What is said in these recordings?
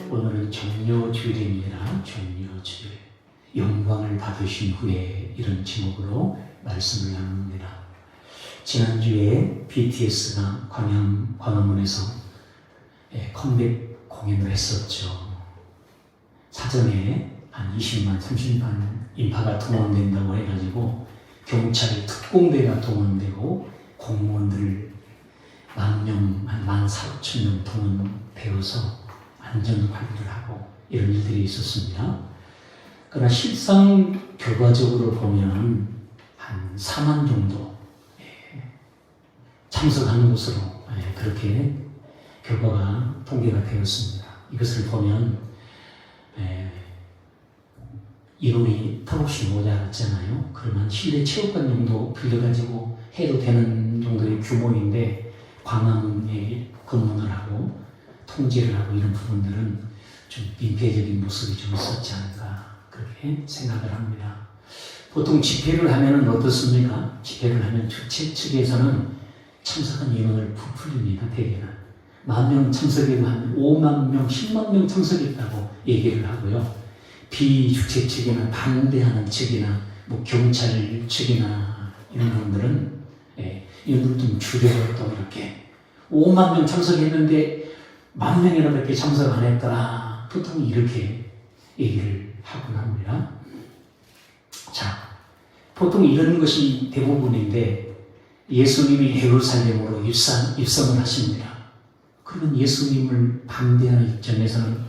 오늘은 종료주일입니다. 종료주일. 영광을 받으신 후에 이런 제목으로 말씀을 나눕니다. 지난주에 BTS가 광화문에서 컴백 공연을 했었죠. 사전에 한 20만, 30만 인파가 동원된다고 해가지고 경찰 특공대가 동원되고 공무원들 10,000명, 한 14,000명 동원되어서 안전관리를 하고 이런 일들이 있었습니다. 그러나 실상 결과적으로 보면 한 4만 정도 참석하는 것으로 그렇게 결과가 통계가 되었습니다. 이것을 보면 인원이 턱없이 모자랐잖아요. 그러면 실내 체육관 정도 빌려가지고 해도 되는 정도의 규모인데 광화문에 검문을 하고 통제를 하고 이런 부분들은 좀 민폐적인 모습이 좀 있었지 않을까 그렇게 생각을 합니다. 보통 집회를 하면 어떻습니까? 집회를 하면 주최 측에서는 참석한 인원을 부풀립니다. 대개는 10,000명 참석해도 한 5만 명, 10만 명 참석했다고 얘기를 하고요. 비주최 측이나 반대하는 측이나 뭐 경찰 측이나 이런 분들은 이들을 좀 줄여서 또 이렇게 5만 명 참석했는데 10,000명이나 밖에 참석 안 했더라. 보통 이렇게 얘기를 하곤 합니다. 자, 보통 이런 것이 대부분인데 예수님이 예루살렘으로 입성을 하십니다. 그러면 예수님을 반대하는 입장에서는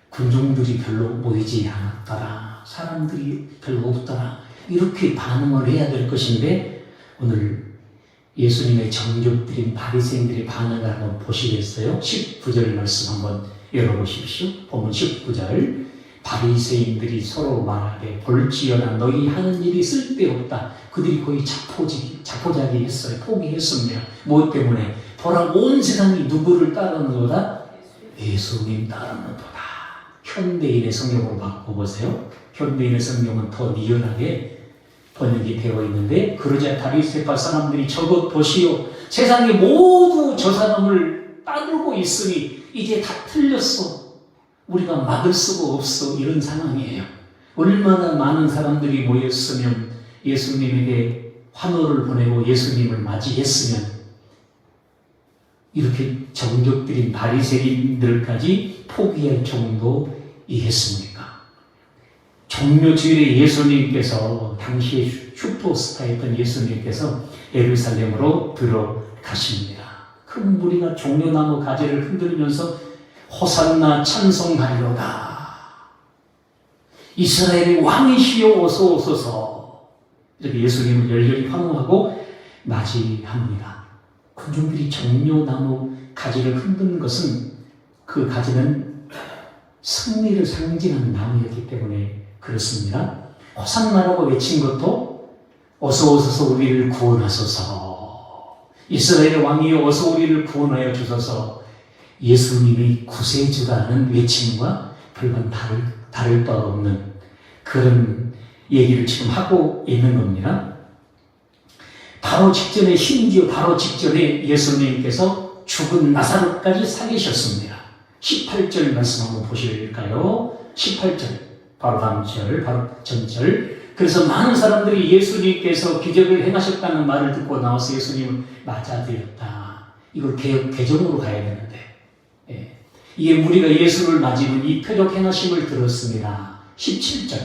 군중들이 별로 모이지 않았더라. 사람들이 별로 없더라. 이렇게 반응을 해야 될 것인데 오늘 예수님의 정족들인 바리새인들의 반응을 한번 보시겠어요? 19절 말씀 한번 열어보십시오. 보면 19절 바리새인들이 서로 말하되 볼지어다 너희 하는 일이 쓸데없다. 그들이 거의 자포자기 했어요. 포기했습니다. 무엇 때문에? 보라 온 세상이 누구를 따르는도다? 예수님 따르는도다. 현대인의 성경으로 바꿔보세요. 현대인의 성경은 더 니은하게 번역이 되어 있는데 그러자 바리새파 사람들이 저것 보시오. 세상에 모두 저 사람을 따르고 있으니 이제 다 틀렸어. 우리가 막을 수가 없어. 이런 상황이에요. 얼마나 많은 사람들이 모였으면 예수님에게 환호를 보내고 예수님을 맞이했으면 이렇게 정적들인 바리새인들까지 포기할 정도이겠습니까? 종료주일에 예수님께서 당시에 슈퍼스타였던 예수님께서 예루살렘으로 들어가십니다. 큰 무리가 종려나무 가지를 흔들면서 호산나 찬송하리로다. 이스라엘의 왕이시여 어서 오소서. 이렇게 예수님을 열렬히 환호하고 맞이합니다. 군중들이 종려나무 가지를 흔드는 것은 그 가지는 승리를 상징하는 나무였기 때문에 그렇습니다. 호산나라고 외친 것도 어서 오소서 우리를 구원하소서. 이스라엘의 왕이여 어서 우리를 구원하여 주소서. 예수님이 구세주라는 외침과 별반 다를 바 없는 그런 얘기를 지금 하고 있는 겁니다. 심지어 바로 직전에 예수님께서 죽은 나사로까지 살리셨습니다. 18절 말씀 한번 보실까요? 18절. 바로 다음 절, 바로 전절. 그래서 많은 사람들이 예수님께서 기적을 행하셨다는 말을 듣고 나와서 예수님을 맞아들였다. 이걸 개정으로 가야 되는데. 이에 무리가 예수를 맞이는 이 표적 행하심을 들었습니다. 17절.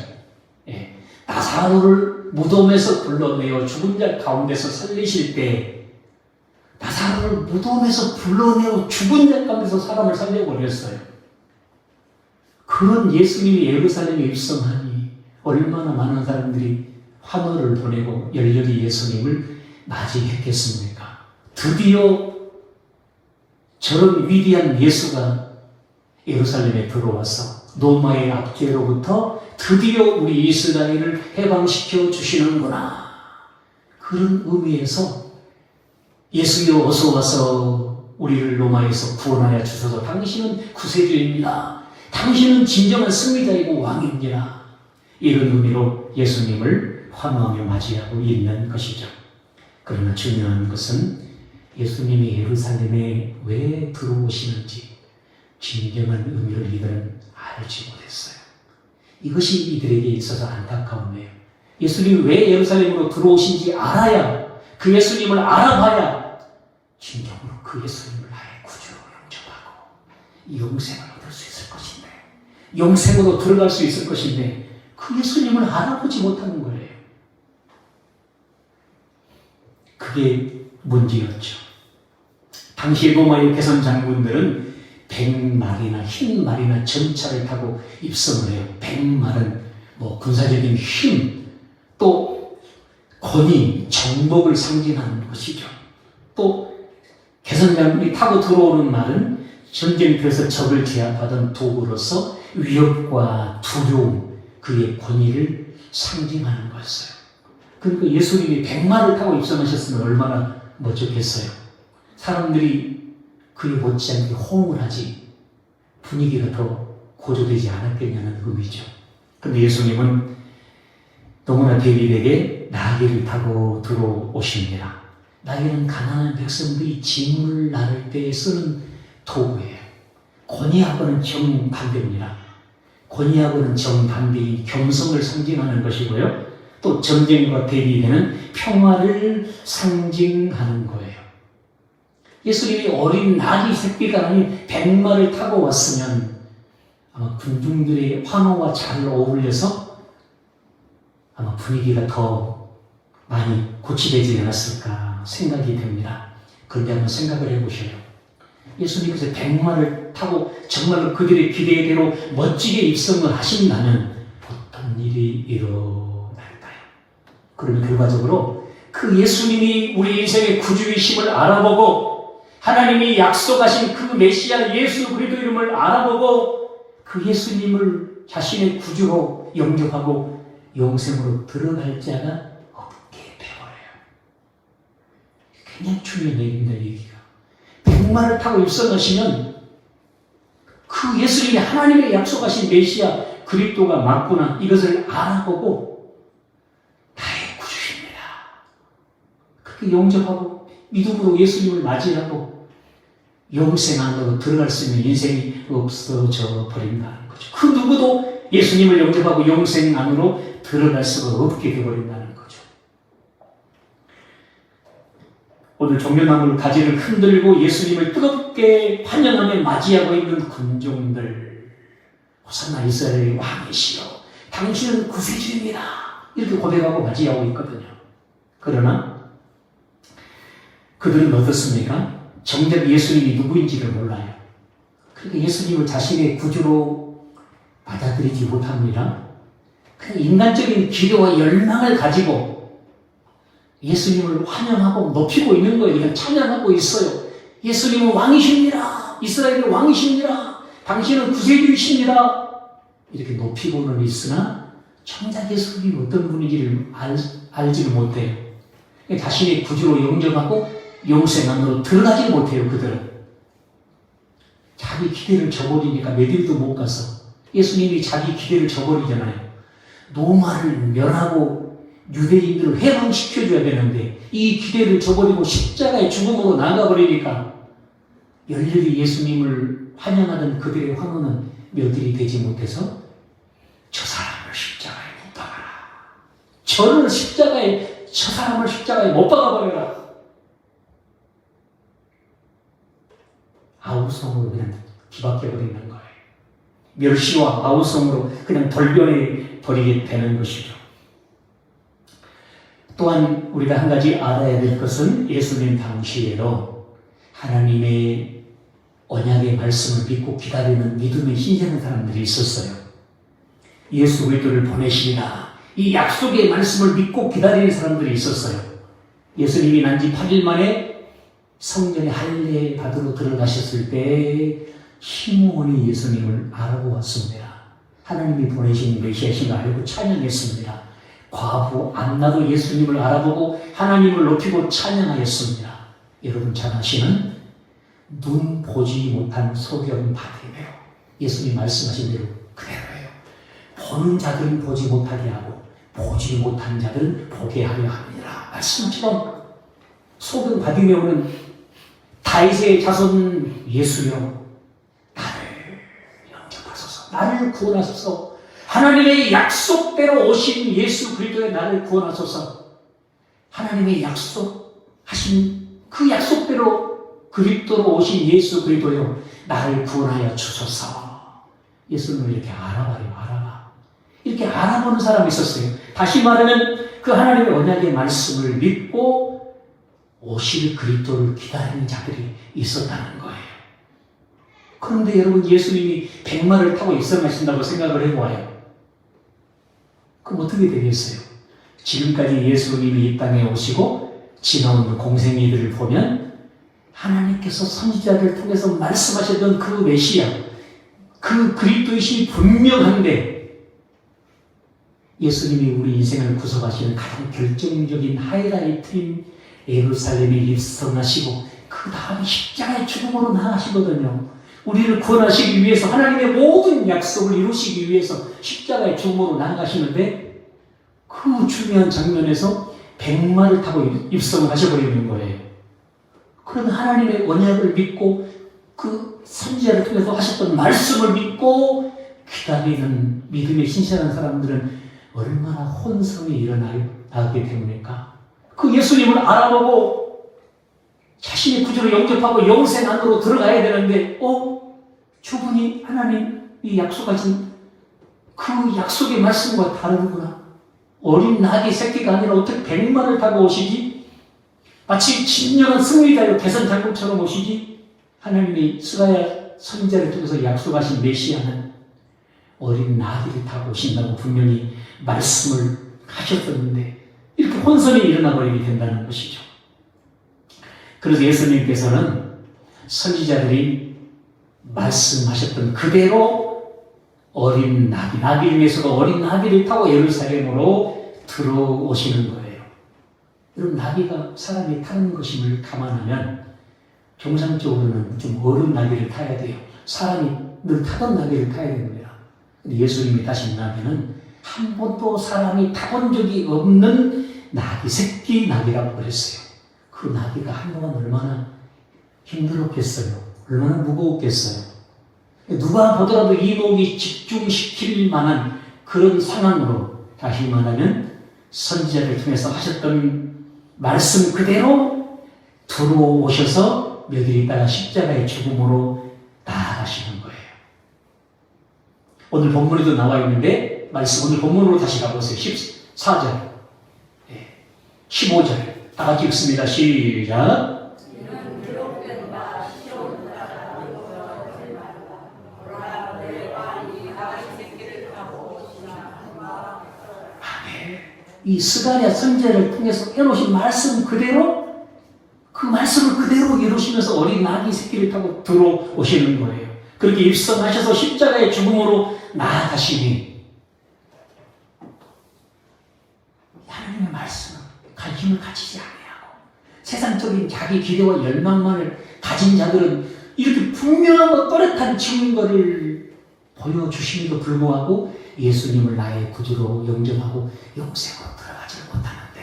나사로를 무덤에서 불러내어 죽은 자 가운데서 살리실 때 나사로를 무덤에서 불러내어 죽은 자 가운데서 사람을 살려버렸어요. 그런 예수님이 예루살렘에 입성하니 얼마나 많은 사람들이 환호를 보내고 열렬히 예수님을 맞이했겠습니까? 드디어 저런 위대한 예수가 예루살렘에 들어와서 로마의 압제로부터 드디어 우리 이스라엘을 해방시켜 주시는구나. 그런 의미에서 예수여 어서 와서 우리를 로마에서 구원하여 주소서. 당신은 구세주입니다. 당신은 진정한 승리자이고 왕입니다. 이런 의미로 예수님을 환호하며 맞이하고 있는 것이죠. 그러나 중요한 것은 예수님이 예루살렘에 왜 들어오시는지 진정한 의미를 이들은 알지 못했어요. 이것이 이들에게 있어서 안타까움이에요. 예수님이 왜 예루살렘으로 들어오신지 알아야, 그 예수님을 알아봐야 진정으로 그 예수님을 나의 구주로 영접하고 영생을 얻을 수 있을 것인데, 영생으로 들어갈 수 있을 것인데 그 예수님을 알아보지 못하는 거예요. 그게 문제였죠. 당시 로마의 대선 장군들은 100마리나 흰 말이나 전차를 타고 입성을 해요. 100말은 군사적인 힘, 또 권위, 정복을 상징하는 것이죠. 또 개선장군이 타고 들어오는 말은 전쟁터에서 적을 제압하던 도구로서 위협과 두려움, 그의 권위를 상징하는 거였어요. 그러니까 예수님이 100마를 타고 입성하셨으면 얼마나 멋졌겠어요. 사람들이 그에 못지않게 호응을 하지 분위기가 더 고조되지 않았겠냐는 의미죠. 그런데 예수님은 너무나 데윗에게 나귀를 타고 들어오십니다. 나귀는 가난한 백성들이 짐을 나를 때 쓰는 도구예요. 권위하고는 정반대입니다. 권위하고는 정반대인 겸손을 상징하는 것이고요. 또 전쟁과 대비되는 평화를 상징하는 거예요. 예수님이 어린 나귀 새끼가 아닌 100마를 타고 왔으면 아마 군중들의 환호와 잘 어울려서 아마 분위기가 더 많이 고치되지 않았을까 생각이 됩니다. 그런데 한번 생각을 해보셔요. 예수님께서 100마를 타고 정말로 그들의 기대대로 멋지게 입성을 하신다면 어떤 일이 일어날까요? 그러면 결과적으로 그 예수님이 우리 인생의 구주이심을 알아보고 하나님이 약속하신 그 메시아 예수 그리스도 이름을 알아보고 그 예수님을 자신의 구주로 영접하고 영생으로 들어갈 자가 없게 되어버려요. 그냥 중요한 얘기입니다. 얘기가 100마를 타고 입성하시면 그 예수님이 하나님의 약속하신 메시아 그리스도가 맞구나 이것을 알아보고 나의 구주입니다. 그렇게 영접하고 믿음으로 예수님을 맞이하고 영생 안으로 들어갈 수 있는 인생이 없어져 버린다는 거죠. 그 누구도 예수님을 영접하고 영생 안으로 들어갈 수가 없게 되어버린다는 거죠. 오늘 종려나무 가지를 흔들고 예수님을 뜨겁게 환영하며 맞이하고 있는 군종들, 호산나 이스라엘의 왕이시여 당신은 구세주입니다 이렇게 고백하고 맞이하고 있거든요. 그러나 그들은 어떻습니까? 정작 예수님이 누구인지를 몰라요. 그러니까 예수님을 자신의 구주로 받아들이지 못합니다. 그냥 인간적인 기대와 열망을 가지고 예수님을 환영하고 높이고 있는 거예요. 그냥 찬양하고 있어요. 예수님은 왕이십니다. 이스라엘의 왕이십니다. 당신은 구세주이십니다. 이렇게 높이고는 있으나 정작 예수님이 어떤 분인지를 알지를 못해요. 자신의 구주로 영접하고 영생 안으로 들어가지 못해요. 그들은 자기 기대를 저버리니까 메디도 못 가서 예수님이 자기 기대를 저버리잖아요. 로마를 멸하고 유대인들을 해방시켜줘야 되는데 이 기대를 저버리고 십자가의 죽음으로 나가버리니까 열렬히 예수님을 환영하던 그들의 환호는 며들이 되지 못해서 저 사람을 십자가에 못 박아라. 저 사람을 십자가에 못 박아버려라. 아우성으로 그냥 뒤바뀌어버리는 거예요. 멸시와 아우성으로 그냥 돌변해 버리게 되는 것이죠. 또한 우리가 한 가지 알아야 될 것은 예수님 당시에도 하나님의 언약의 말씀을 믿고 기다리는 믿음의 신실한 사람들이 있었어요. 예수 그리스도를 보내시리라 이 약속의 말씀을 믿고 기다리는 사람들이 있었어요. 예수님이 난 지 8일 만에 성전에 할례 받으러 들어가셨을 때 시므온이 예수님을 알아보았습니다. 하나님이 보내신 메시아신 걸 알고 찬양했습니다. 과부 안나도 예수님을 알아보고 하나님을 높이고 찬양하였습니다. 여러분 잘 아시는 눈 보지 못한 소경 바디메오 예수님 말씀하신 대로 그대로예요. 보는 자들은 보지 못하게 하고 보지 못한 자들은 보게 하려 합니다. 말씀처럼 소경 바디메오는 다윗의 자손 예수여 나를 구원하소서. 나를 구원하소서. 하나님의 약속대로 오신 예수 그리스도의 나를 구원하소서. 하나님의 약속하신 그 약속대로 그리스도로 오신 예수 그리스도여 나를 구원하여 주소서. 예수님을 이렇게 알아봐요. 이렇게 알아보는 사람이 있었어요. 다시 말하면 그 하나님의 언약의 말씀을 믿고 오실 그리스도를 기다리는 자들이 있었다는 거예요. 그런데 여러분, 예수님이 백마를 타고 입성하신다고 생각을 해보아요. 그럼 어떻게 되겠어요? 지금까지 예수님이 이 땅에 오시고 지나온 공생애들을 보면 하나님께서 선지자를 통해서 말씀하셨던 그 메시아, 그 그리스도이심이 분명한데 예수님이 우리 인생을 구속하시는 가장 결정적인 하이라이트인 예루살렘에 입성하시고 그 다음에 십자가의 죽음으로 나아가시거든요. 우리를 구원하시기 위해서 하나님의 모든 약속을 이루시기 위해서 십자가의 죽음으로 나아가시는데 그 중요한 장면에서 백마를 타고 입성을 하셔버리는 거예요. 그러면 하나님의 언약을 믿고 그 선지자를 통해서 하셨던 말씀을 믿고 기다리는 믿음에 신실한 사람들은 얼마나 혼성이 일어나게 됩니까? 그 예수님을 알아보고 자신의 구주를 영접하고 영생 안으로 들어가야 되는데 저분이 하나님이 약속하신 그 약속의 말씀과 다르구나. 어린 나귀 새끼가 아니라 어떻게 백마를 타고 오시지? 마치 진정한 승리자요 대선 장군처럼 오시지? 하나님이 스가랴 선지자를 통해서 약속하신 메시아는 어린 나귀를 타고 오신다고 분명히 말씀을 하셨었는데 이렇게 혼선이 일어나 버리게 된다는 것이죠. 그래서 예수님께서는 선지자들이 말씀하셨던 그대로 어린 나귀 중에서도 어린 나귀를 타고 예루살렘으로 들어오시는 거예요. 여러분, 나귀가 사람이 타는 것임을 감안하면 정상적으로는 좀 어른 나귀를 타야 돼요. 사람이 늘 타던 나귀를 타야 됩니다. 근데 예수님이 타신 나귀는 한 번도 사람이 타본 적이 없는 나귀, 새끼 나귀라고 그랬어요. 그 나귀가 한동안 얼마나 힘들었겠어요. 얼마나 무거웠겠어요. 누가 보더라도 이목이 집중시킬 만한 그런 상황으로 다시 말하면 선지자를 통해서 하셨던 말씀 그대로 들어오셔서 며칠 있다가 십자가의 죽음으로 나아가시는 거예요. 오늘 본문에도 나와 있는데 오늘 본문으로 다시 가보세요. 14절, 15절 다 같이 읽습니다. 시작. 이 스가랴 선지자를 통해서 해놓으신 말씀 그대로 그 말씀을 그대로 이루시면서 어린 나귀 새끼를 타고 들어오시는 거예요. 그렇게 입성하셔서 십자가의 죽음으로 나아가시니 하나님의 말씀은 관심을 가지지 아니하고 세상적인 자기 기대와 열망만을 가진 자들은 이렇게 분명하고 또렷한 증거를 보여주심에도 불구하고 예수님을 나의 구주로 영접하고 영생으로 들어가지 못하는데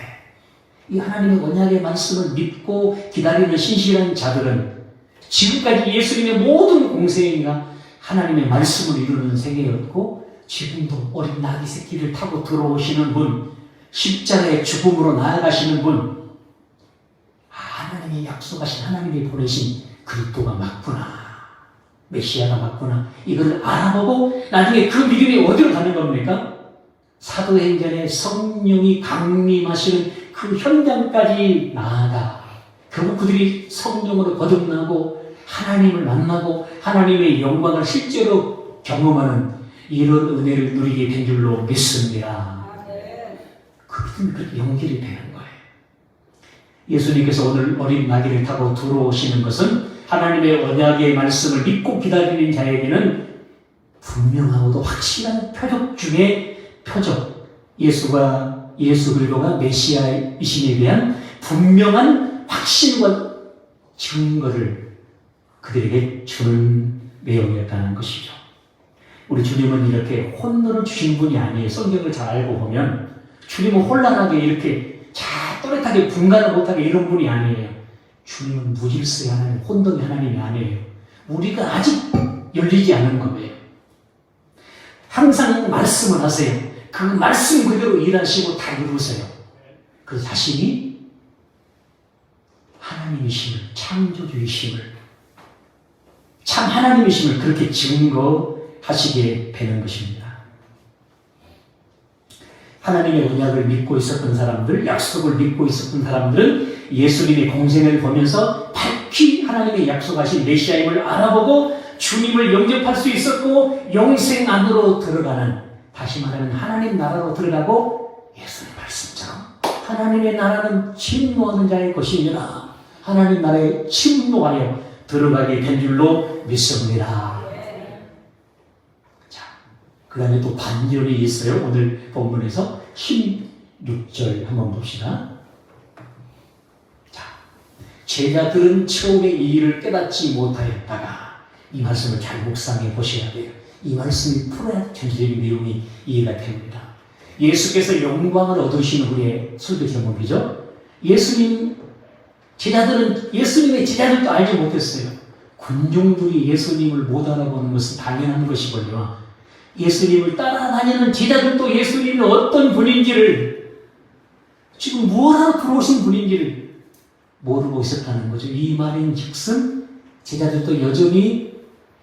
이 하나님의 언약의 말씀을 믿고 기다리는 신실한 자들은 지금까지 예수님의 모든 공생애가 하나님의 말씀을 이루는 생애였고 지금도 어린 나귀 새끼를 타고 들어오시는 분, 십자가의 죽음으로 나아가시는 분, 하나님이 약속하신 하나님이 보내신 그리스도가 맞구나, 메시아가 맞구나, 이걸 알아보고 나중에 그 믿음이 어디로 가는 겁니까? 사도행전에 성령이 강림하시는 그 현장까지 나아가 결국 그들이 성령으로 거듭나고 하나님을 만나고 하나님의 영광을 실제로 경험하는 이런 은혜를 누리게 된 줄로 믿습니다. 그 믿음이 그렇게 연결이 되는 거예요. 예수님께서 오늘 어린 나귀를 타고 들어오시는 것은 하나님의 언약의 말씀을 믿고 기다리는 자에게는 분명하고도 확실한 표적 중에 표적, 예수 그리스도가 메시아이심에 대한 분명한 확신과 증거를 그들에게 주는 내용이었다는 것이죠. 우리 주님은 이렇게 혼돈을 주신 분이 아니에요. 성경을 잘 알고 보면 주님은 혼란하게 이렇게 또렷하게 분간을 못하게 이런 분이 아니에요. 주님은 무질서의 하나님, 혼돈의 하나님이 아니에요. 우리가 아직 열리지 않은 거예요. 항상 말씀을 하세요. 그 말씀 그대로 일하시고 다 이루세요. 그 자신이 하나님이심을, 창조주이심을, 참 하나님이심을 그렇게 증거하시게 되는 것입니다. 하나님의 언약을 믿고 있었던 사람들, 약속을 믿고 있었던 사람들은 예수님의 공생을 보면서 밝히 하나님의 약속하신 메시아임을 알아보고 주님을 영접할 수 있었고 영생 안으로 들어가는, 다시 말하면 하나님 나라로 들어가고 예수님 말씀처럼 하나님의 나라는 침노하는 자의 것이니라, 하나님 나라에 침노하여 들어가게 된 줄로 믿습니다. 자, 그 다음에 또 반전이 있어요. 오늘 본문에서 16절 한번 봅시다. 자, 제자들은 처음에 이 일을 깨닫지 못하였다가, 이 말씀을 잘 묵상해 보셔야 돼요. 이 말씀이 풀어야 전체적인 내용이 이해가 됩니다. 예수께서 영광을 얻으신 후에 설교 제목이죠. 예수님의 제자들도 알지 못했어요. 군중들이 예수님을 못 알아보는 것은 당연한 것이거든요. 예수님을 따라다니는 제자들도 예수님이 어떤 분인지를, 지금 뭐하러 들어오신 분인지를 모르고 있었다는 거죠. 이 말인즉슨 제자들도 여전히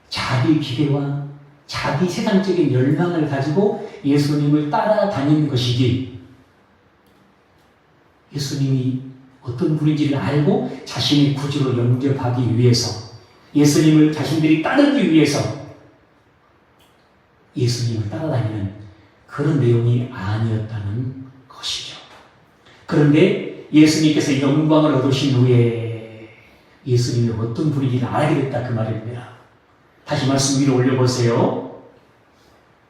자기 기대와 자기 세상적인 열망을 가지고 예수님을 따라다니는 것이지, 예수님이 어떤 분인지를 알고 자신의 구주로 영접하기 위해서, 예수님을 자신들이 따르기 위해서 예수님을 따라다니는 그런 내용이 아니었다는 것이죠. 그런데 예수님께서 영광을 얻으신 후에 예수님이 어떤 분인지를 알게 됐다, 그 말입니다. 다시 말씀 위로 올려보세요.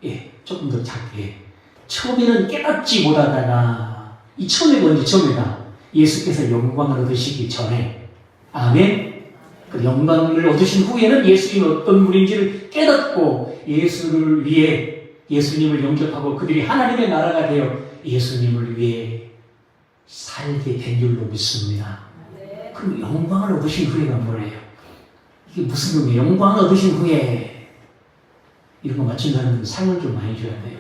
예, 조금 더 작게. 처음에는 깨닫지 못하다가, 이 처음에 뭔지 처음에다 예수께서 영광을 얻으시기 전에, 아멘. 그 영광을 얻으신 후에는 예수님이 어떤 분인지를 깨닫고 예수를 위해, 예수님을 영접하고 그들이 하나님의 나라가 되어 예수님을 위해 살게 된 줄로 믿습니다. 그럼 영광을 얻으신 후에가 뭐예요? 이게 무슨 의미예요? 영광을 얻으신 후에, 이런 거 맞춘다는 상을 좀 많이 줘야 돼요.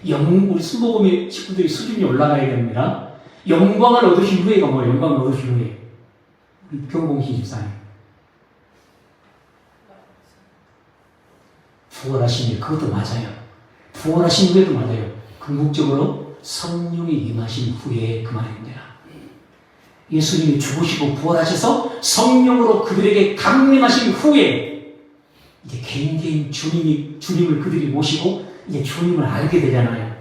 우리 순복음의 친구들이 수준이 올라가야 됩니다. 영광을 얻으신 후에가 뭐예요? 영광을 얻으신 후에. 우리 경공신 집사님. 부활하신 후에, 그것도 맞아요. 부활하신 후에도 맞아요. 궁극적으로 성령이 임하신 후에, 그 말입니다. 예수님이 죽으시고 부활하셔서 성령으로 그들에게 강림하신 후에 이제 개인 주님을 그들이 모시고 이제 주님을 알게 되잖아요.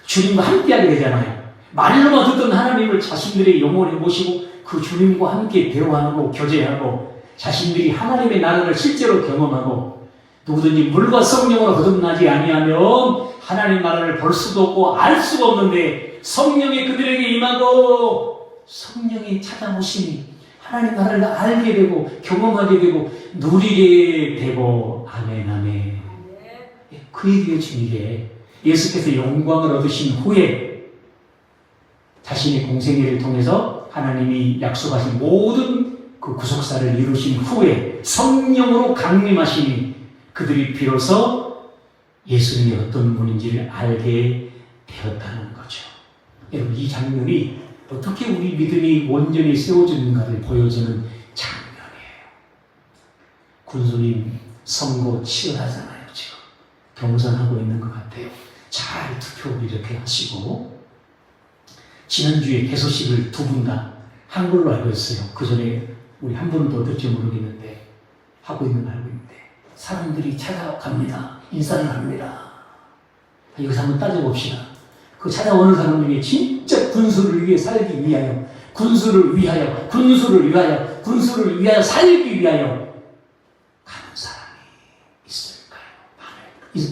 주님과 함께하게 되잖아요. 말로만 듣던 하나님을 자신들의 영혼에 모시고 그 주님과 함께 대화하고 교제하고 자신들이 하나님의 나라를 실제로 경험하고, 누구든지 물과 성령으로 거듭나지 아니하면 하나님 나라를 볼 수도 없고 알 수가 없는데, 성령이 그들에게 임하고 성령이 찾아오시니 하나님 나라를 알게 되고 경험하게 되고 누리게 되고, 아멘 아멘. 그 얘기의 중에 예수께서 영광을 얻으신 후에 자신의 공생애를 통해서 하나님이 약속하신 모든 그 구속사를 이루신 후에 성령으로 강림하시니 그들이 비로소 예수님이 어떤 분인지를 알게 되었다는 거죠. 여러분, 이 장면이 어떻게 우리 믿음이 온전히 세워지는가를 보여주는 장면이에요. 군수님 선거 치열하잖아요. 지금 경선하고 있는 것 같아요. 잘 투표 이렇게 하시고, 지난주에 개소식을 두 분 다 한 걸로 알고 있어요. 그 전에 우리 한 분은 더 어떨지 모르겠는데 하고 있는 거 알고 있는데, 사람들이 찾아갑니다. 인사를 합니다. 여기서 한번 따져봅시다. 그 찾아오는 사람 중에 진짜 군수를 위해 살기 위하여, 군수를 위하여 살기 위하여 가는 사람이 있을까요?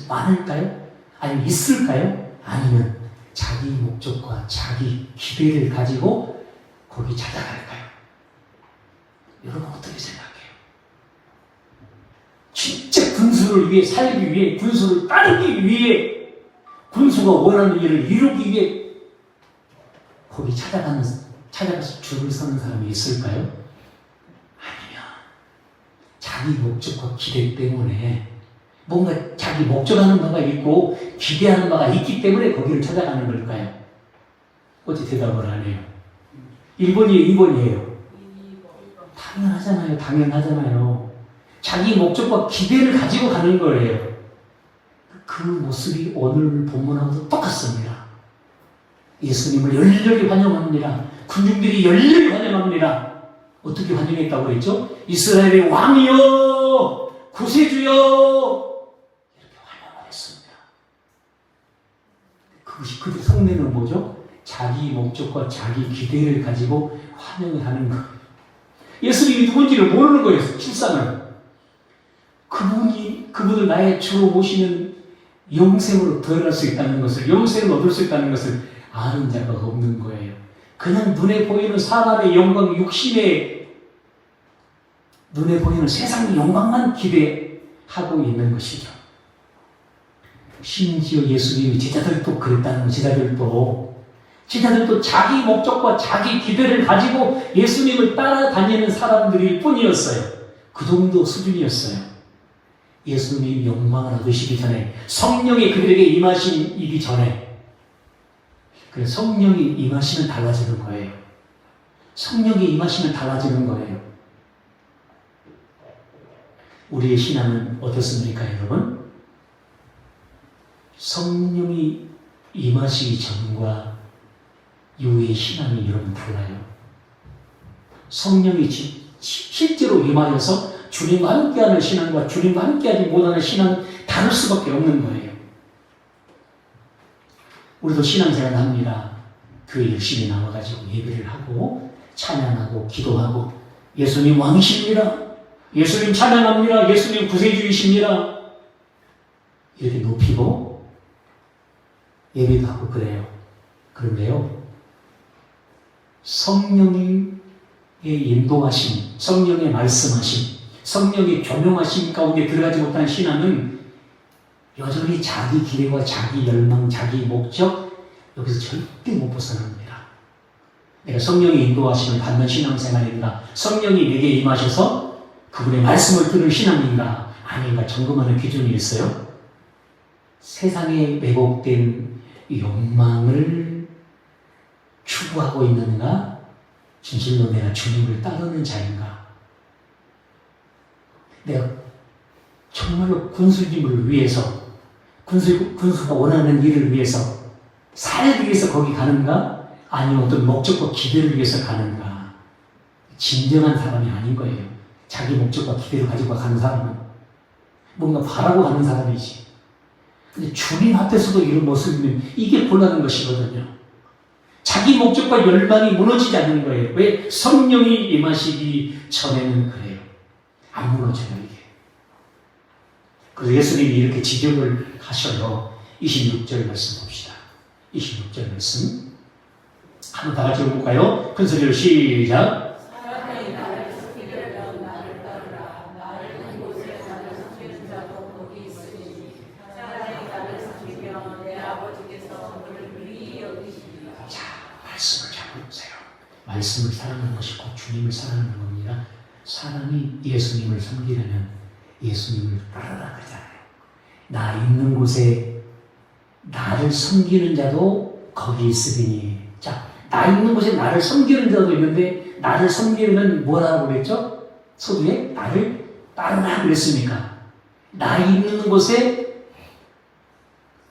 많을까요? 아니면 있을까요? 아니면 자기 목적과 자기 기대를 가지고 거기 찾아갈까요? 여러분 어떻게 생각해요? 진짜 군수를 위해 살기 위해, 군수를 따르기 위해, 군수가 원하는 일을 이루기 위해 거기 찾아가서 줄을 서는 사람이 있을까요? 아니면 자기 목적과 기대 때문에 뭔가 자기 목적하는 바가 있고 기대하는 바가 있기 때문에 거기를 찾아가는 걸까요? 어찌 대답을 안 해요? 1번이에요? 2번이에요? 당연하잖아요. 자기 목적과 기대를 가지고 가는 거예요. 그 모습이 오늘 본문하고도 똑같습니다. 예수님을 열렬히 환영합니다. 군중들이 열렬히 환영합니다. 어떻게 환영했다고 그랬죠? 이스라엘의 왕이여, 구세주여, 이렇게 환영을 했습니다. 그것이 그들 성내는 뭐죠? 자기 목적과 자기 기대를 가지고 환영을 하는 것. 예수님이 누군지를 모르는 거예요. 실상을. 그분을 나의 주로 모시는 영생으로 들어갈 수 있다는 것을, 영생을 얻을 수 있다는 것을 아는 자가 없는 거예요. 그냥 눈에 보이는 사람의 영광, 육신의 눈에 보이는 세상의 영광만 기대하고 있는 것이죠. 심지어 예수님이 제자들도 그랬다는 거. 제자들도 자기 목적과 자기 기대를 가지고 예수님을 따라다니는 사람들일 뿐이었어요. 그 정도 수준이었어요. 예수님이 영광을 얻으시기 전에, 성령이 그들에게 임하시기 전에, 그래서 성령이 임하시면 달라지는 거예요. 성령이 임하시면 달라지는 거예요. 우리의 신앙은 어떻습니까, 여러분? 성령이 임하시기 전과 이후의 신앙이 여러분 달라요. 성령이 실제로 임하여서 주님과 함께하는 신앙과 주님과 함께하지 못하는 신앙은 다를 수밖에 없는 거예요. 우리도 신앙생활 합니다. 교회 열심히 나와가지고 예배를 하고 찬양하고 기도하고 예수님 왕이십니다. 예수님 찬양합니다. 예수님 구세주이십니다. 이렇게 높이고 예배도 하고 그래요. 그런데요, 성령의 인도하심, 성령의 말씀하심, 성령의 조명하심 가운데 들어가지 못한 신앙은 여전히 자기 기대와 자기 열망, 자기 목적, 여기서 절대 못 벗어납니다. 내가 성령의 인도하심을 받는 신앙생활인가, 성령이 내게 임하셔서 그분의 말씀을 들을 신앙인가 아닌가 점검하는 기준이 있어요. 세상에 왜곡된 욕망을 추구하고 있는가, 진실로 내가 주님을 따르는 자인가. 내가 정말로 군수님을 위해서, 군수가 원하는 일을 위해서, 살기 위해서 거기 가는가, 아니면 어떤 목적과 기대를 위해서 가는가. 진정한 사람이 아닌 거예요. 자기 목적과 기대를 가지고 가는 사람은 뭔가 바라고 가는 사람이지. 근데 주님 앞에서도 이런 모습이면 이게 곤란한 것이거든요. 자기 목적과 열망이 무너지지 않는 거예요. 왜? 성령이 임하시기 전에는 그래요. 안 무너져요, 이게. 그래서 예수님이 이렇게 지적을 하셔요. 26절 말씀 봅시다. 26절 말씀. 한번 다 같이 읽어볼까요? 큰 소리로 시작. 말씀을 사랑하는 것이 곧 주님을 사랑하는 겁니다. 사람이 예수님을 섬기려면 예수님을 따르라 그러잖아요. 나 있는 곳에 나를 섬기는 자도 거기 있으리니. 자, 나 있는 곳에 나를 섬기는 자도 있는데 나를 섬기려면 뭐라고 그랬죠? 서두에 나를 따르라 그랬으니까. 나 있는 곳에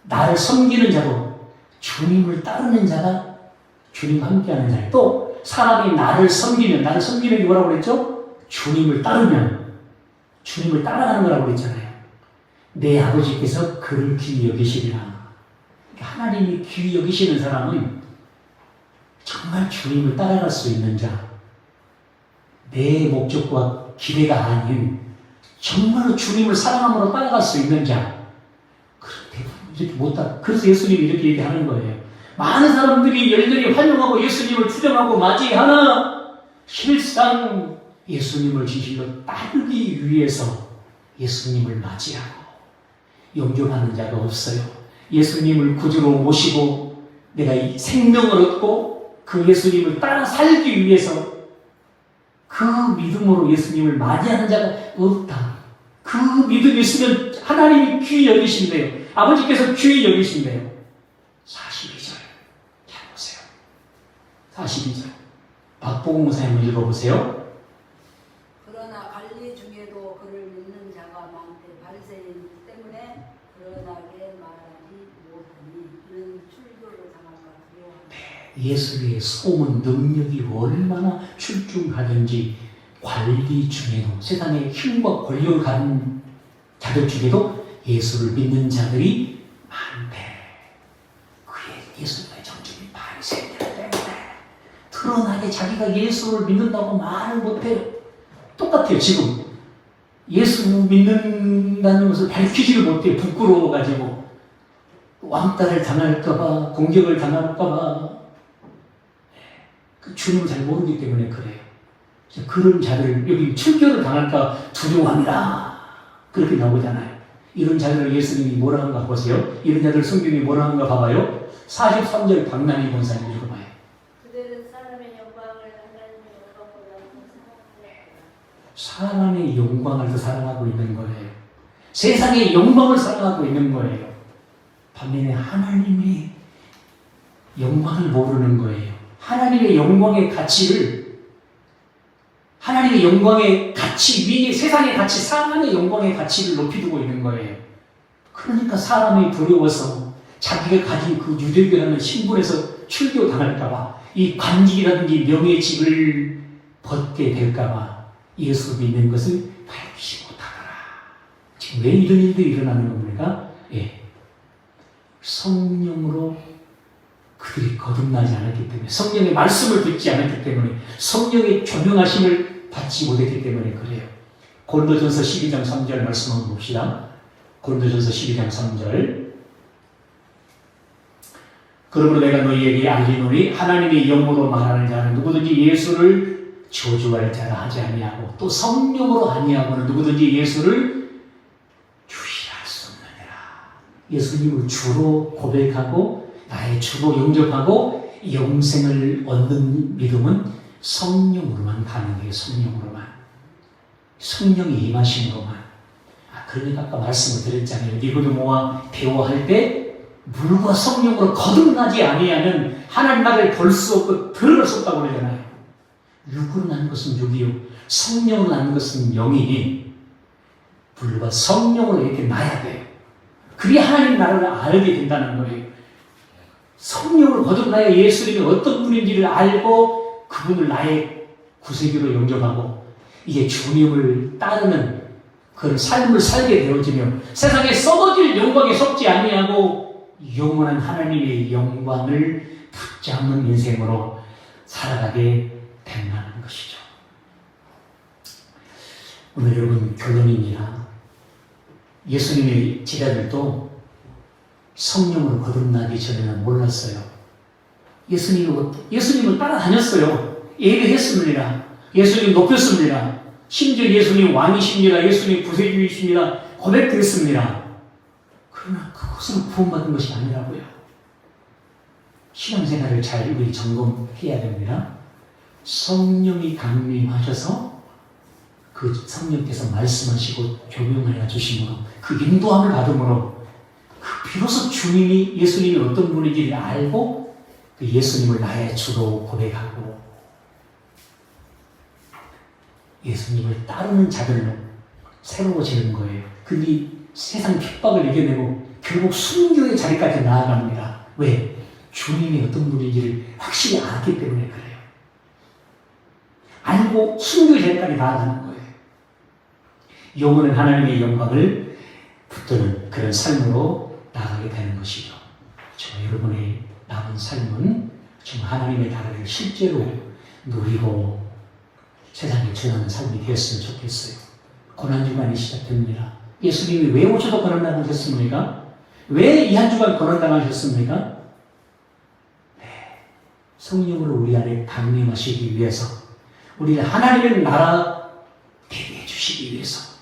나를 섬기는 자도 주님을 따르는 자가 주님과 함께하는 자예요. 또 사람이 나를 섬기면 게 뭐라고 그랬죠? 주님을 따르면, 주님을 따라가는 거라고 그랬잖아요. 내 아버지께서 그를 귀히 여기시리라. 하나님이 귀히 여기시는 사람은 정말 주님을 따라갈 수 있는 자, 내 목적과 기대가 아닌 정말로 주님을 사랑함으로 따라갈 수 있는 자, 그런데 이렇게 못 따라. 그래서 예수님이 이렇게 얘기하는 거예요. 많은 사람들이 열렬히 환영하고 예수님을 추정하고 맞이하나 실상 예수님을 진실로 따르기 위해서 예수님을 맞이하고 영접하는 자가 없어요. 예수님을 구주로 모시고 내가 이 생명을 얻고 그 예수님을 따라 살기 위해서 그 믿음으로 예수님을 맞이하는 자가 없다. 그 믿음이 있으면 하나님이 귀히 여기신대요. 아버지께서 귀히 여기신대요. 42절. 잘 보세요. 42절. 박보공 목사님 읽어보세요. 그러나 관리 중에도 그를 믿는 자가 많되 바리새인 때문에 그러나게 말하지 못하니 이는 출교를 당할까 두려워하니. 예수의 소문 능력이 얼마나 출중하든지 관리 중에도 세상에 힘과 권력을 가진 자들 중에도 예수를 믿는 자들이 많대. 그의 예수님의 정점이 바리새인들 때문에 드러나게 자기가 예수를 믿는다고 말을 못해요. 똑같아요. 지금 예수 믿는다는 것을 밝히지를 못해요. 부끄러워가지고 왕따를 당할까봐, 공격을 당할까봐 그 주님을 잘 모르기 때문에 그래요. 그런 자들, 여기 출교를 당할까 두려워합니다. 그렇게 나오잖아요. 이런 자들을 예수님이 뭐라 하는가 보세요. 이런 자들 성경이 뭐라 하는가 봐봐요. 43절 박난희 권사님 읽어봐요. 그들은 사람의 영광을 하나님의 영광보다 사람의 영광을 더 사랑하고 있는 거예요. 세상의 영광을 사랑하고 있는 거예요. 반면에 하나님의 영광을 모르는 거예요. 하나님의 영광의 가치를, 하나님의 영광의 가치 위에 세상의 가치, 사람의 영광의 가치를 높이 두고 있는 거예요. 그러니까 사람이 두려워서 자기가 가진 그 유대교라는 신분에서 출교 당할까봐, 이 관직이라든지 명예직을 벗게 될까봐 예수 믿는 것을 밝히지 못하더라. 지금 왜 이런 일들이 일어나는 겁니까? 예. 성령으로 그들이 거듭나지 않았기 때문에, 성령의 말씀을 듣지 않았기 때문에, 성령의 조명하심을 받지 못했기 때문에 그래요. 고린도전서 12장 3절 말씀 한번 봅시다. 고린도전서 12장 3절. 그러므로 내가 너희에게 알리노니 하나님의 영으로 말하는 자는 누구든지 예수를 저주할 자라 하지 아니하고 또 성령으로 아니하고는 누구든지 예수를 주시할 수 없느니라. 예수님을 주로 고백하고 나의 주로 영접하고 영생을 얻는 믿음은 성령으로만 가능해요. 성령으로만. 성령이 임하시는 것만. 그러니까 아까 말씀을 드렸잖아요. 니고데모와 대화할 때 물과 성령으로 거듭나지 아니하는 하나님 나라를 볼 수 없고 들어갈 수 없다고 그러잖아요. 육으로 나는 것은 육이요, 성령으로 나는 것은 영이니 물과 성령으로 이렇게 나야 돼요. 그게 하나님 나라를 알게 된다는 거예요. 성령으로 거듭나야 예수님이 어떤 분인지를 알고 그분을 나의 구세주로 영접하고 이제 주님을 따르는 그런 삶을 살게 되어지며 세상에 썩어질 영광에 속지 아니하고 영원한 하나님의 영광을 붙잡는 인생으로 살아가게 된다는 것이죠. 오늘 여러분 결론입니다. 예수님의 제자들도 성령으로 거듭나기 전에는 몰랐어요. 예수님을 따라다녔어요. 예배했습니다. 예수님 높였습니다. 심지어 예수님 왕이십니다. 예수님 구세주이십니다. 고백했습니다. 그러나 그것으로 구원받은 것이 아니라고요. 신앙생활을 잘 우리 점검해야 됩니다. 성령이 강림하셔서 그 성령께서 말씀하시고 조명하여 주심으로 그 인도함을 받음으로 그 비로소 주님이 예수님이 어떤 분인지를 알고 그 예수님을 나의 주로 고백하고 예수님을 따르는 자들로 새로워지는 거예요. 근데 세상 핍박을 이겨내고 결국 순교의 자리까지 나아갑니다. 왜? 주님이 어떤 분인지를 확실히 알았기 때문에 그래요. 알고 순교의 자리까지 나아가는 거예요. 영원한 하나님의 영광을 붙드는 그런 삶으로 나아가게 되는 것이죠. 저 여러분의 남은 삶은 정말 하나님의 나라를 실제로 누리고 세상에 전하는 삶이 되었으면 좋겠어요. 고난주간이 시작됩니다. 예수님이 왜 오셔서 고난당하셨습니까? 왜 이 한 주간 고난당하셨습니까? 네, 성령으로 우리 안에 강림하시기 위해서, 우리를 하나님의 나라 되게 해주시기 위해서,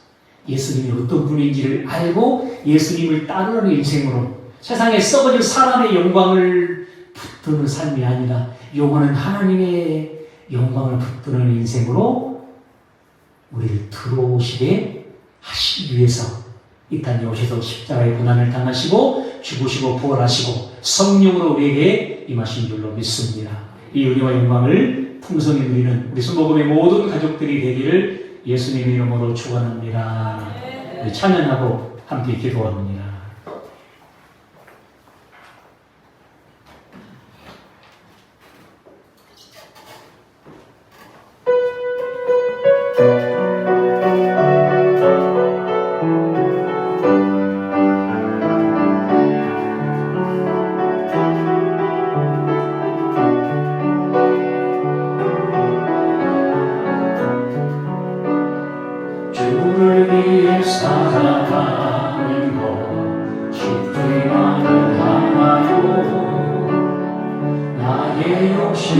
예수님이 어떤 분인지를 알고 예수님을 따르는 인생으로 세상에 썩어질 사람의 영광을 붙드는 삶이 아니라 영원한 하나님의 영광을 붙드는 인생으로 우리를 들어오시게 하시기 위해서 이 땅에 오셔서 십자가의 고난을 당하시고 죽으시고 부활하시고 성령으로 우리에게 임하신 줄로 믿습니다. 이 은혜와 영광을 풍성히 누리는 우리 순복음의 모든 가족들이 되기를 예수님의 이름으로 축원합니다. 우리 찬양하고 함께 기도합니다. 주를 위해 살아가는 것 쉽지만은 않아요. 나의 욕심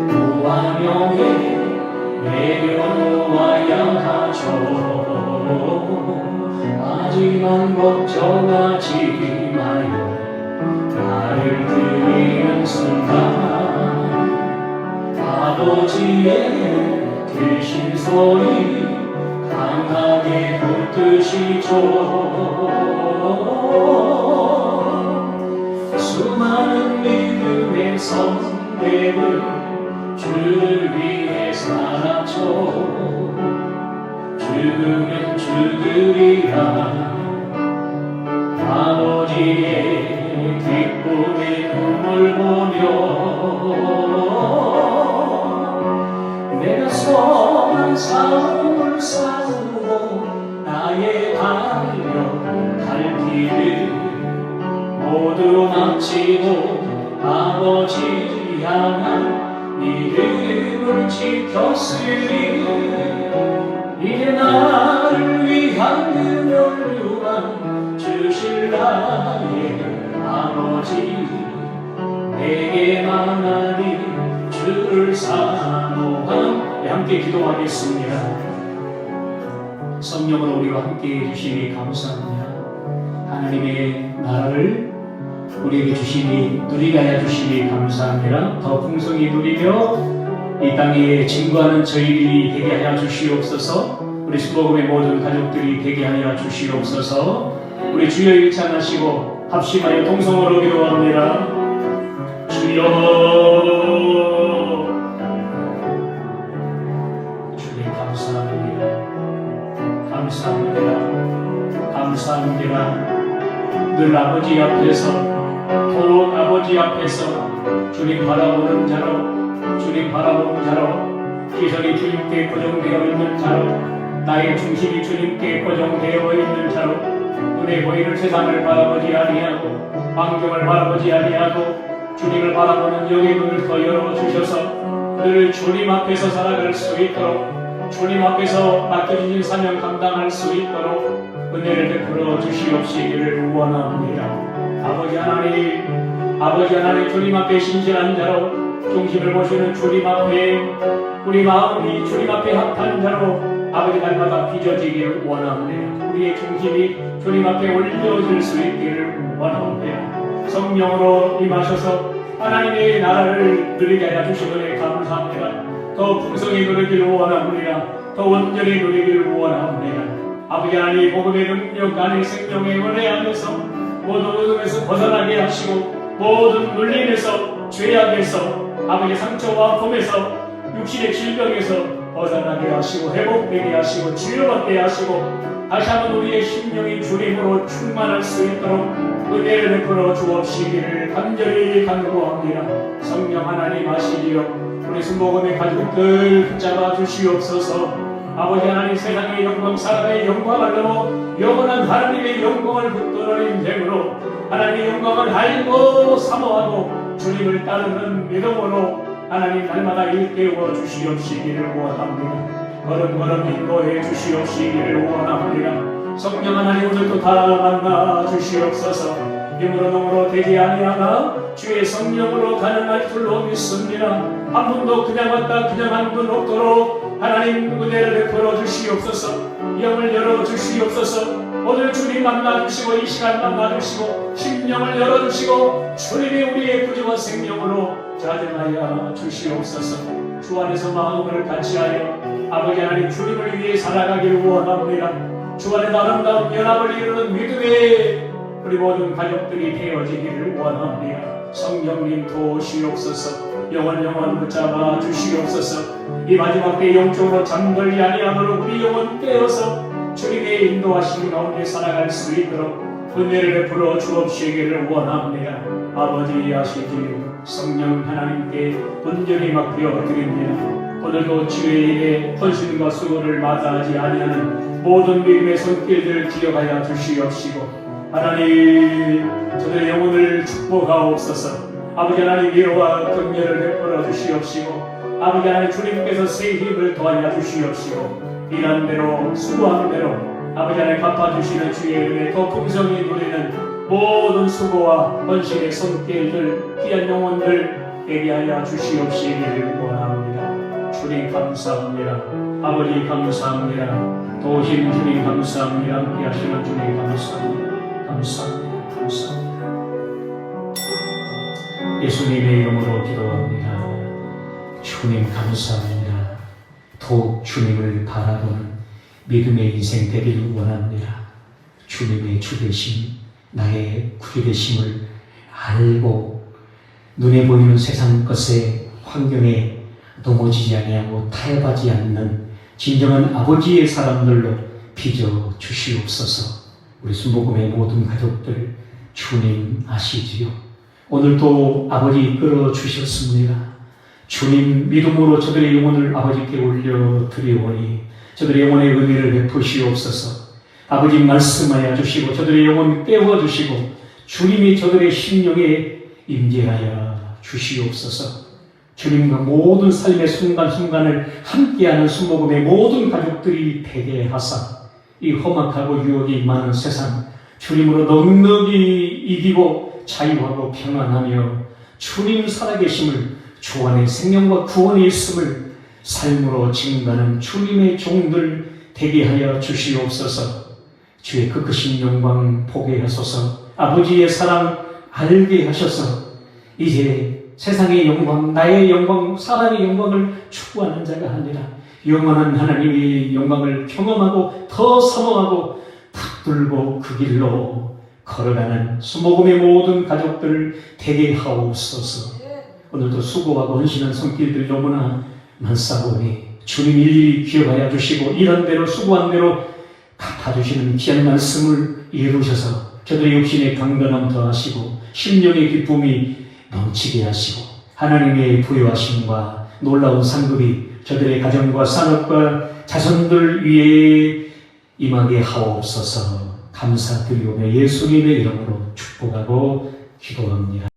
무한명에 내려놓아야 하죠. 하지만 걱정하지 마요. 나를 드리는 순간 아버지의 계신 소리 강하게 붙드시죠. 수많은 믿음의 선배들 주를 위해 살았죠. 죽으면 죽으리라 아버지의 기쁨의 눈물 보며 내가 선한 삶을 살고 나의 달려갈 길을 모두 마치고 아버지 향한 믿음을 지켰으니 이제 나를 위한 그 멸류관 주실 나의 아버지 내게 만나니 주를 사모함. 함께 기도하겠습니다. 성령으로 우리와 함께 해주시니 감사합니다. 하나님의 나라를 우리에게 주시니 누리게 하여 주시니 감사합니다. 더 풍성히 누리며 이 땅에 증거하는 저희들이 되게 하여 주시옵소서. 우리 순복음의 모든 가족들이 되게 하여 주시옵소서. 우리 주여 일찬하시고 합심하여 동성으로 기도합니다. 주여 주님 감사합니다. 감사합니다. 감사합니다. 늘 아버지 앞에서 더욱 아버지 앞에서 주님 바라보는 자로 주님 바라보는 자로 시선이 주님께 고정되어 있는 자로 나의 중심이 주님께 고정되어 있는 자로 눈에 보이는 세상을 바라보지 아니하고 환경을 바라보지 아니하고 주님을 바라보는 영의 눈을 더 열어주셔서 늘 주님 앞에서 살아갈 수 있도록 주님 앞에서 맡겨주신 사명 감당할 수 있도록 은혜를 베풀어 주시옵시기를 원합니다. 아버지 하나님 주님 앞에 신실한 자로 중심을 보시는 주님 앞에 우리 마음이 주님 앞에 합한 자로 아버지 날마다 빚어지기를 원합니다. 우리의 중심이 주님 앞에 올려질 수 있기를 원합니다. 성령으로 임하셔서 하나님의 나라를 누리게 하여 주시기에 감사합니다. 더 풍성히 누리기를 원합니다. 더 온전히 누리기를 원합니다. 아버지 하나님 복음의 능력 안에 생명의 은혜 안에서 모든 어둠에서 벗어나게 하시고 모든 눌림에서 죄악에서 아버지 상처와 아픔에서 육신의 질병에서 벗어나게 하시고 회복되게 하시고 치료받게 하시고 다시 한번 우리의 심령이 주님으로 충만할 수 있도록 은혜를 베풀어 주옵시기를 간절히 간구합니다. 성령 하나님 하시리여 우리 순복음의 가족들 붙잡아 주시옵소서. 아버지 하나님 세상의 영광 사람의 영광을 넘어 영원한 하나님의 영광을 붙들어낸 힘으로 하나님의 영광을 알고 사모하고 주님을 따르는 믿음으로 하나님 날마다 일깨워 주시옵시기를 원합니다. 걸음걸음 인도해 주시옵시기를 원합니다. 성령 하나님 오늘도 다 만나 주시옵소서. 힘으로 능으로 되지 아니하나 주의 성령으로 가능할 줄로 믿습니다. 한 분도 그냥 왔다 그냥 한 분 없도록 하나님 은혜를 베풀어 주시옵소서. 영을 열어 주시옵소서. 오늘 주님 만나 주시고 이 시간 만나 주시고 심령을 열어 주시고 주님이 우리의 구주와 생명으로 자정하여 주시옵소서. 주 안에서 마음을 같이하여 아버지 하나님 주님을 위해 살아가기를 원합니다. 주 안에 아름다운 연합을 이루는 믿음의 우리 모든 가족들이 되어지기를 원합니다. 성령님 도우시옵소서. 영원 붙잡아 주시옵소서. 이 마지막 때 영적으로 잠들지 아니하도록 우리 영혼 깨어서 주님의 인도하심 가운데 살아갈 수 있도록 은혜를 베풀어 주옵시기를 원합니다. 아버지 아시지요. 성령 하나님께 온전히 맡겨 드립니다. 오늘도 주의 일에 헌신과 수고를 마다하지 아니하는 모든 믿음의 손길들을 기억하여 주시옵시고, 하나님 저들의 영혼을 축복하옵소서. 아버지 하나님 위로와 격려를 베풀어 주시옵시고, 아버지 하나님 주님께서 새 힘을 더하여 주시옵시고, 일한 대로 수고한 대로 아버지 하나님 갚아주시는 주의 은혜 더 풍성히 누리는 모든 수고와 헌신의 손길들, 귀한 영혼들 되게 하여 주시옵시기를 원합니다. 주님 감사합니다. 아버지 감사합니다. 도우신 주님 감사합니다. 함께 하시는 주님 감사합니다. 감사합니다. 감사합니다. 예수님의 이름으로 기도합니다. 주님 감사합니다. 더욱 주님을 바라보는 믿음의 인생 되기를 원합니다. 주님의 주 되심, 나의 구주 되심을 알고 눈에 보이는 세상 것에 환경에 넘어지지 아니하고 타협하지 않는 진정한 아버지의 사람들로 빚어 주시옵소서. 우리 순복음의 모든 가족들 주님 아시지요. 오늘도 아버지 이끌어 주셨습니다. 주님 믿음으로 저들의 영혼을 아버지께 올려 드리오니 저들의 영혼의 의미를 베푸시옵소서. 아버지 말씀하여 주시고 저들의 영혼 깨워 주시고 주님이 저들의 심령에 임재하여 주시옵소서. 주님과 모든 삶의 순간순간을 함께하는 순복음의 모든 가족들이 되게 하사 이 험악하고 유혹이 많은 세상 주님으로 넉넉히 이기고 자유하고 평안하며 주님 살아계심을 주 안에 생명과 구원이 있음을 삶으로 증가하는 주님의 종들 되게 하여 주시옵소서. 주의 그 크신 영광 보게 하소서. 아버지의 사랑 알게 하셔서 이제 세상의 영광, 나의 영광, 사람의 영광을 추구하는 자가 아니라 영원한 하나님의 영광을 경험하고 더 사모하고 붙들고 그 길로 걸어가는 수목음의 모든 가족들 되게 하옵소서. 오늘도 수고하고 헌신한 손길들 너무나 많사오니 주님 일일이 기억하여 주시고 이런 대로 수고한 대로 갚아주시는 귀한 말씀을 이루셔서 저들의 육신의 강건함 더하시고 심령의 기쁨이 넘치게 하시고 하나님의 부요하심과 놀라운 상급이 저들의 가정과 산업과 자손들 위에 임하게 하옵소서. 감사드리오며 예수님의 이름으로 축복하고 기도합니다.